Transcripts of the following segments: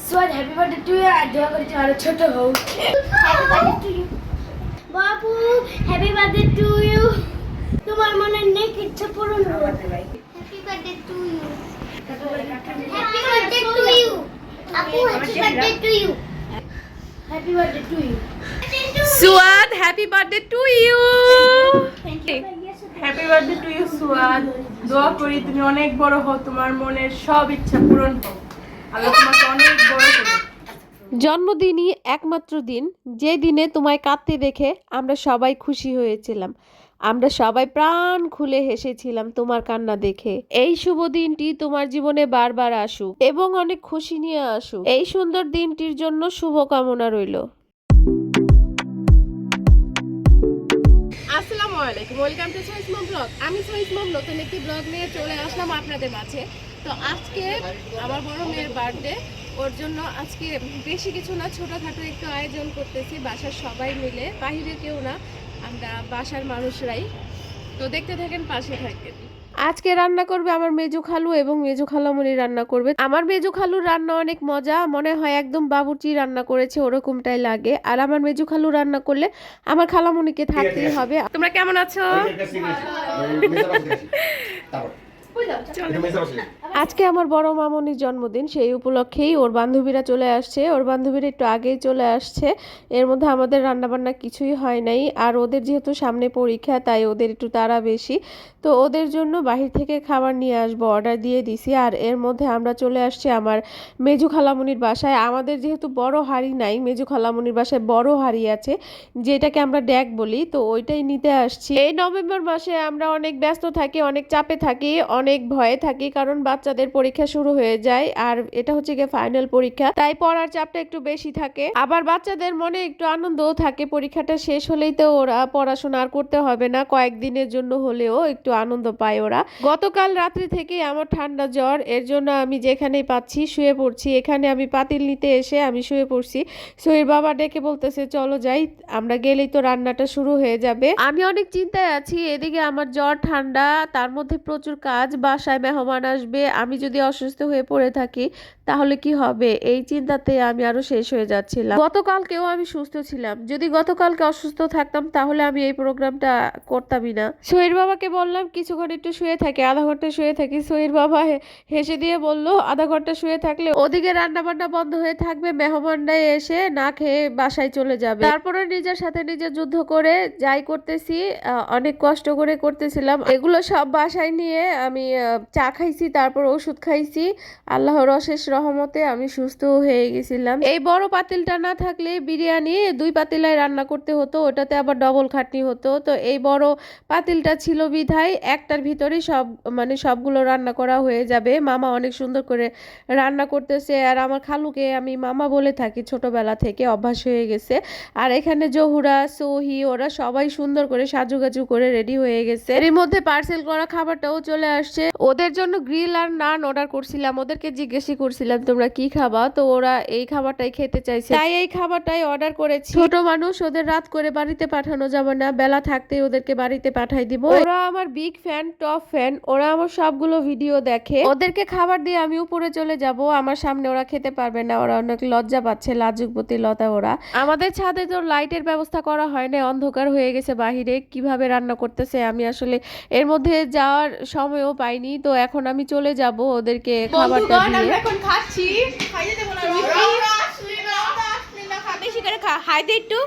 সোয়াদ happy birthday to you আর দোয়া করি তুমি আরো ছোট হও। হ্যাপি বার্থডে টু ইউ বাবু, হ্যাপি বার্থডে টু ইউ, তোমার মনের নেক ইচ্ছা পূরণ হোক। Happy birthday to you, happy birthday to you আপু, happy birthday to you, happy birthday to you Suad, happy birthday to you. Happy birthday to you Suad. দোয়া করি তুমি অনেক বড় হও, তোমার মনের সব ইচ্ছা পূরণ হোক, আল্লাহ তোমাকে অনেক বড় করুক। জন্মদিনই একমাত্র দিন যে দিনে তোমায় কাঁদতে দেখে আমরা সবাই খুশি হয়েছিলাম। আমরা সবাই প্রাণ খুলে হেসেছিলাম তোমার কান্না দেখে। এই শুভ দিনটি তোমার জীবনে বারবার আসুক এবং অনেক খুশি নিয়ে আসুক। এই সুন্দর দিনটির জন্য শুভকামনা রইল। আসসালামু আলাইকুম, ওয়েলকাম টু সোহিস মম ব্লগ। আমি সোহিস মম নতুন একটি ব্লগ নিয়ে চলে আসলাম আপনাদের মাঝে। তো আজকে আমার বড় মেয়ের বার্থডে, ওর জন্য আজকে বেশি কিছু না, ছোটোখাটো একটু আয়োজন করতেছি বাসার সবাই মিলে, বাইরে কেউ না, আমরা বাসার মানুষরাই। তো দেখতে থাকেন, পাশে থাকেন। আজকে রান্না করবে আমার মেজো খালু এবং মেজো খালামণি রান্না করবে। আমার মেজো খালুর রান্না অনেক মজা, মনে হয় একদম বাবুর্চি রান্না করেছে ওরকমটাই লাগে। আর আমার মেজো খালু রান্না করলে আমার খালামণিকে থাকতেই হবে। তোমরা কেমন আছো? আজকে আমার বড় মামনির জন্মদিন, সেই উপলক্ষেই ওর বান্ধবীরা চলে আসছে। ওর বান্ধবীরা একটু আগেই চলে আসছে। এর মধ্যে আমাদের রান্নাবান্না কিছুই হয় নাই, আর ওদের যেহেতু সামনে পরীক্ষা তাই ওদের একটু তাড়া বেশি। তো ওদের জন্য বাহির থেকে খাবার নিয়ে আসবো, অর্ডার দিয়ে দিছি। আর এর মধ্যে আমরা চলে আসছি আমার মেজু খালামণির বাসায়। আমাদের যেহেতু বড় হাঁড়ি নাই, মেজু খালামণির বাসায় বড় হাঁড়ি আছে, যেটাকে আমরা ড্যাক বলি, তো ওইটাই নিতে আসছি। এই নভেম্বর মাসে আমরা অনেক ব্যস্ত থাকি, অনেক চাপে থাকি, অনেক ভয়ে থাকি, কারণ বাচ্চাদের পরীক্ষা শুরু হয়ে যায়। আর এটা হচ্ছে গিয়ে ফাইনাল পরীক্ষা, তাই পড়ার চাপটা একটু বেশি থাকে। আবার বাচ্চাদের মনে একটু আনন্দও থাকে, পরীক্ষাটা শেষ হলেই তো ওরা পড়াশোনা আর করতে হবে না, কয়েকদিনের জন্য হলেও একটু আনন্দ পায় ওরা। গতকাল রাত্রি থেকে আমার ঠান্ডা জ্বর, এর জন্য আমি যেখানেই পাচ্ছি শুয়ে পড়ছি। এখানে আমি পাতিল নিতে এসে আমি শুয়ে পড়ছি। সোহির বাবা ডেকে বলতেছে চলো যাই, আমরা গেলেই তো রান্নাটা শুরু হয়ে যাবে। আমি অনেক চিন্তায় আছি, এদিকে আমার জ্বর ঠান্ডা, তার মধ্যে প্রচুর কাজ, বাসায় মেহমান আসবে, আমি যদি অসুস্থ হয়ে পড়ে থাকি তাহলে কি হবে, এই চিন্তাতে আমি আরো শেষ হয়ে যাচ্ছিলাম। গতকালকেও আমি সুস্থ ছিলাম, যদি গতকালকে অসুস্থ থাকতাম তাহলে আমি এই প্রোগ্রামটা করতামই না। সোহির বাবাকে বললাম কিছুক্ষণ একটু শুয়ে থাকি, আধা ঘন্টা শুয়ে থাকি। সোহির বাবা হেসে দিয়ে বলল আধা ঘন্টা শুয়ে থাকলে ওদিকে রান্না বান্না বন্ধ হয়ে থাকবে, মেহমানরা এসে না খেয়ে বাসায় চলে যাবে। তারপরে নিজের সাথে নিজে যুদ্ধ করে যাই করতেছি, অনেক কষ্ট করে করতেছিলাম। এগুলো সব বাসায় নিয়ে আমি চা খাইছি, তারপর ওষুধ খাইছি। আল্লাহর অশেষ রহমতে আমি সুস্থ হয়ে গেছিলাম। এই বড় পাতিলটা না থাকলে বিরিয়ানি 2 পাতিলায় রান্না করতে হতো, ওটাতে আবার ডবল খাটনি হতো। তো এই বড় পাতিলটা ছিল বিধায় একটার ভিতরেই সবগুলো রান্না করা হয়ে যাবে। মামা অনেক সুন্দর করে রান্না করতেছে, আর আমার খালুকে আমি মামা বলে থাকি, ছোটবেলা থেকে অভ্যাস হয়ে গেছে। আর এখানে জহুরা, সোহি, ওরা সবাই সুন্দর করে সাজুগাজু করে রেডি হয়ে গেছে। এর মধ্যে পার্সেল করা খাবারটাও চলে আসছে। ওদের জন্য গ্রিল আর নান অর্ডার করছিলাম, ওদেরকে জিজ্ঞেসই করছিলাম তোমরা কি খাবা, তো ওরা এই খাবারটাই খেতে চাইছে, তাই এই খাবারটাই অর্ডার করেছি। ছোট মানুষ, ওদের রাত করে বাড়িতে পাঠানো যাবে না, বেলা থাকতে ওদেরকে বাড়িতে পাঠাই দিব। ওরা আমার বিগ ফ্যান, টপ ফ্যান, ওরা আমার সবগুলো ভিডিও দেখে। ওদেরকে খাবার দিয়ে আমি উপরে চলে যাব, আমার সামনে ওরা খেতে পারবে না, ওরা অনেক লজ্জা পাচ্ছে, লাজুকবতী লতা ওরা। আমাদের ছাদে তো লাইটের ব্যবস্থা করা হয় না, অন্ধকার হয়ে গেছে বাহিরে, কিভাবে রান্না করতেছে আমি আসলে এর মধ্যে যাওয়ার সময়ও পাইনি। তো এখন আমি চলে যাব ওদেরকে খাবারটা দিয়ে। এখন খাচ্ছি, খাইয়ে দেব না, বেশি করে খা, হাই দে একটু।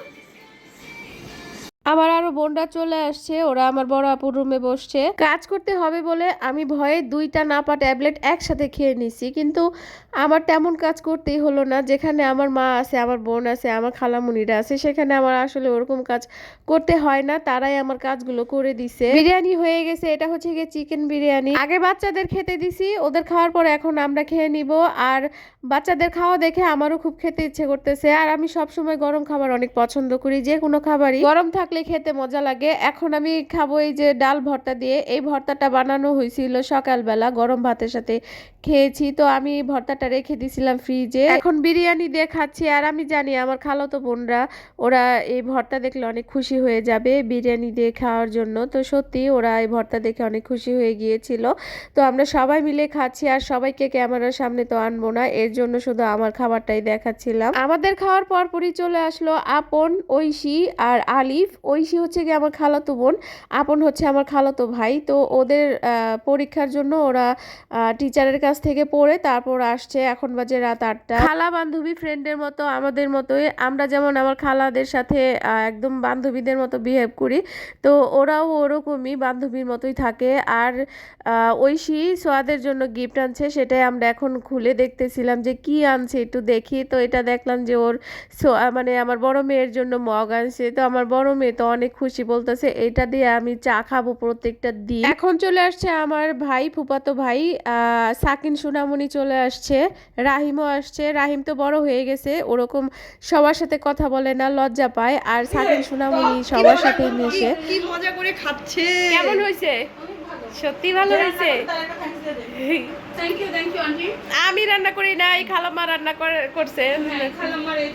আমার আরো বোনরা চলে আসছে, ওরা আমার বড় আপুর রুমে বসছে। কাজ করতে হবে বলে আমি ভয়ে 2টা নাপা ট্যাবলেট একসাথে খেয়ে নিছি, কিন্তু আমার তেমন কাজ করতেই হলো না। যেখানে আমার মা আছে, আমার বোন আছে, আমার খালামুনিরা আছে, সেখানে আমার আসলে ওরকম কাজ করতে হয় না, তারাই আমার কাজগুলো করে দিছে। বিরিয়ানি হয়ে গেছে, এটা হচ্ছে গিয়ে চিকেন বিরিয়ানি। আগে বাচ্চাদের খেতে দিছি, ওদের খাওয়ার পর এখন আমরা খেয়ে নিব। আর বাচ্চাদের খাওয়া দেখে আমারও খুব খেতে ইচ্ছে করতেছে। আর আমি সবসময় গরম খাবার অনেক পছন্দ করি, যে কোনো খাবারই গরম থাকলে থাকলে খেতে মজা লাগে। এখন আমি খাবো এই যে ডাল ভর্তা দিয়ে। এই ভর্তাটা বানানো হয়েছিল সকালবেলা গরম ভাতের সাথে খেয়েছি। তো আমি এই ভর্তাটা রেখে দিয়েছিলাম ফ্রিজে। এখন বিরিয়ানি দিয়ে খাচ্ছি। আর আমি জানি আমার খালাতো বোনরা ওরা এই ভর্তা দেখলে অনেক খুশি হয়ে যাবে বিরিয়ানি দিয়ে খাওয়ার জন্য। তো সত্যি ওরা এই ভর্তা দেখে অনেক খুশি হয়ে গিয়েছিল। তো আমরা সবাই মিলে খাচ্ছি আর সবাইকে ক্যামেরার সামনে তো আনবো না, এর জন্য শুধু আমার খাবারটাই দেখাচ্ছিলাম। আমাদের খাওয়ার পরপরই চলে আসলো আপন, ঐশী আর আলিফ। ঐশী হচ্ছে কি আমার খালাতো বোন, আপন হচ্ছে আমার খালাতো ভাই। তো ওদের পরীক্ষার জন্য ওরা টিচারের কাছ থেকে পড়ে তারপর আসছে। এখন বাজে রাত 8টা। খালা বান্ধবী ফ্রেন্ডের মতো আমাদের মতোই, আমরা যেমন আমার খালাদের সাথে একদম বান্ধবীদের মতো বিহেভ করি, তো ওরাও ওরকমই বান্ধবীর মতোই থাকে। আর ঐশী সোয়াদের জন্য গিফট আনছে, সেটাই আমরা এখন খুলে দেখতেছিলাম যে কি আনছে একটু দেখি। তো এটা দেখলাম যে ওর মানে আমার বড় মেয়ের জন্য মগ আনছে। তো আমার বড় মেয়ে তো অনেক খুশি, বলতেছে এটা দিয়ে আমি চা খাবো প্রত্যেকটা দিন। এখন চলে আসছে আমার ভাই, ফুফাতো ভাই সাকিন সোনামণি চলে আসছে, রাহিমও আসছে। রাহিম তো বড় হয়ে গেছে, ওরকম সবার সাথে কথা বলে না, লজ্জা পায়। আর সাকিন সোনামণি সবার সাথেই মিশে। কি মজা করে খাচ্ছে। কেমন হয়েছে? সত্যি ভালো হয়েছে। Thank you aunty. আমি রান্না করি নাই, খালাম্মা রান্না করছে। খালাম্মার এই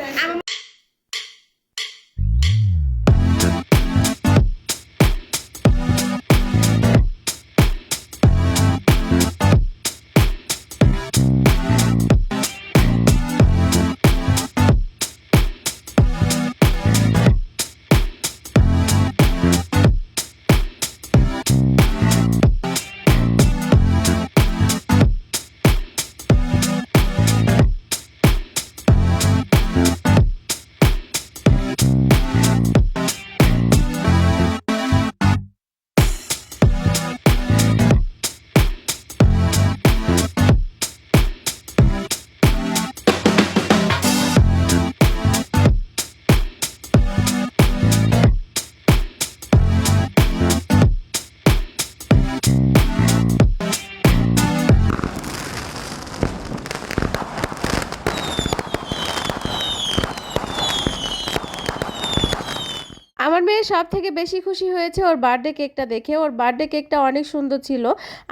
আমার মেয়ে সব থেকে বেশি খুশি হয়েছে ওর বার্থডে কেকটা দেখে। ওর বার্থডে কেকটা অনেক সুন্দর ছিল।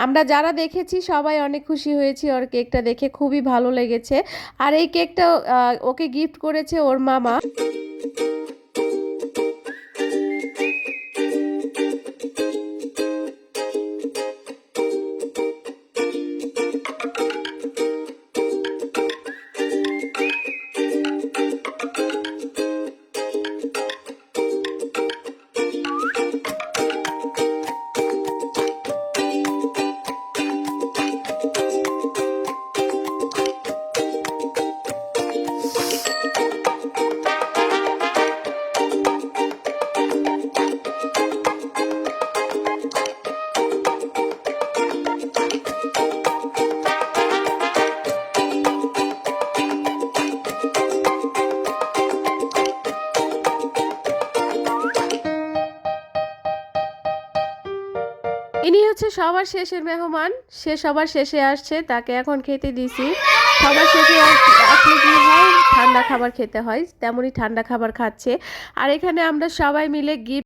আমরা যারা দেখেছি সবাই অনেক খুশি হয়েছি ওর কেকটা দেখে, খুবই ভালো লেগেছে। আর এই কেকটা ওকে গিফট করেছে ওর মামা। ইনি হচ্ছে সবার শেষের মেহমান, সে সবার শেষে আসছে, তাকে এখন খেতে দিছি। সবার শেষে আসলে কি হয়, ঠান্ডা খাবার খেতে হয়, তেমনই ঠান্ডা খাবার খাচ্ছে। আর এখানে আমরা সবাই মিলে গিফট